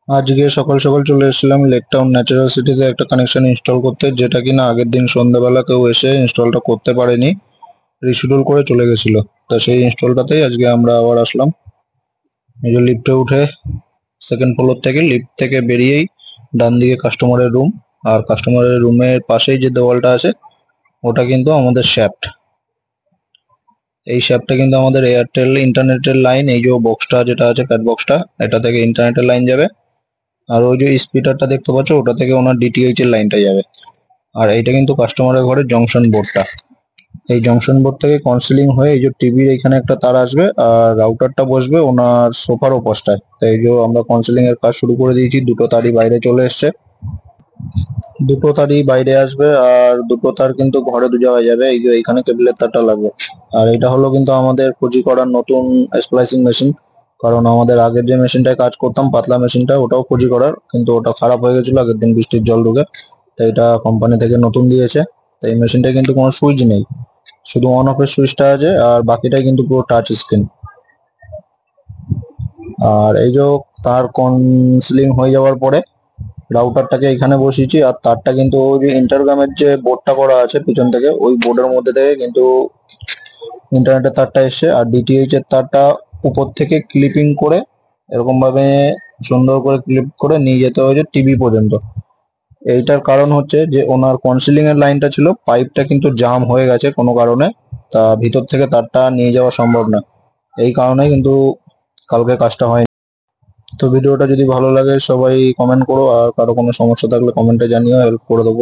আজকে সকাল সকাল চলে এসেছিলাম লেকটাউন ন্যাচারাল সিটিতে একটা কানেকশন ইনস্টল করতে, যেটা কিনা আগের দিন সন্ধ্যাবেলা কেউ এসে ইনস্টলটা করতে পারেনি, রিশিডিউল করে চলে গেছিল। তা সেই ইনস্টলটাতেই আজকে আমরা আবার আসলাম। এই যে লিফটে উঠে সেকেন্ড ফ্লোর থেকে, লিফট থেকে বেরিয়েই ডান দিকে কাস্টমারের রুম, আর কাস্টমারের রুমের পাশেই যে দেওয়ালটা আছে ওটা কিন্তু আমাদের শ্যাফট। এই শ্যাফটটা কিন্তু আমাদের এয়ারটেল ইন্টারনেটের লাইন, এই যে বক্সটা যেটা আছে প্যাড বক্সটা, এটা থেকে ইন্টারনেটের লাইন যাবে। আর ওই যে স্পিকারটা দেখতে পাচ্ছ ওটা থেকে ওনার ডিটিএইচ এর লাইনটা যাবে। আর এইটা কিন্তু কাস্টমারের ঘরের জংশন বোর্ডটা। এই জংশন বোর্ড থেকে কনসিলিং হয়ে এই যে টিভির এখানে একটা তার আসবে, আর রাউটারটা বসবে ওনার সোফার ওপাশটায়। তাই এই যে আমরা কনসিলিং এর কাজ শুরু করে দিয়েছি, দুটো তারই বাইরে চলে এসছে, দুটো তারই বাইরে আসবে, আর দুটো তার কিন্তু ঘরে দু জায়গায় যাবে। এই যে এইখানে কেবলের তারটা লাগবে। আর এটা হলো কিন্তু আমাদের ফুজি করার নতুন স্প্লাইসিং মেশিন। কারণ আমাদের আগের যে মেশিনটায় কাজ করতাম পাতলা মেশিনটা, ওটাও ফুজি করার, কিন্তু ওটা খারাপ হয়ে গেছিল আগের দিন বৃষ্টির জল ঢুকে। তাই এটা কোম্পানি থেকে নতুন দিয়েছে। তাই এই মেশিনটায় কিন্তু কোনো সুইচ নেই, শুধু অন অফ এর সুইচটা আছে, আর বাকিটাই কিন্তু পুরো টাচ স্ক্রিন। আর এই যে তার কনসিলিং হয়ে যাওয়ার পরে রাউটারটাকে এখানে বসিয়েছি, আর তারটা কিন্তু ওই যে ইন্টারগ্রামের যে বোর্ডটা করা আছে পিছন থেকে, ওই বোর্ডের মধ্যে থেকে কিন্তু ইন্টারনেটের তারটা এসছে। আর ডিটিএইচ এর তারটা উপর থেকে ক্লিপিং করে এরকম ভাবে সুন্দর করে ক্লিপ করে নিয়ে যেতে হয়েছে টিভি পর্যন্ত। এইটার কারণ হচ্ছে যে ওনার কনসিলিং এর লাইনটা ছিল, পাইপটা কিন্তু জাম হয়ে গেছে কোনো কারণে, তা ভিতর থেকে তারটা নিয়ে যাওয়া সম্ভব না। এই কারণে কিন্তু কালকে কাজটা হয়নি। তো ভিডিওটা যদি ভালো লাগে সবাই কমেন্ট করো, আর কারো কোনো সমস্যা থাকলে কমেন্টে জানিও, হেল্প করে দেবো।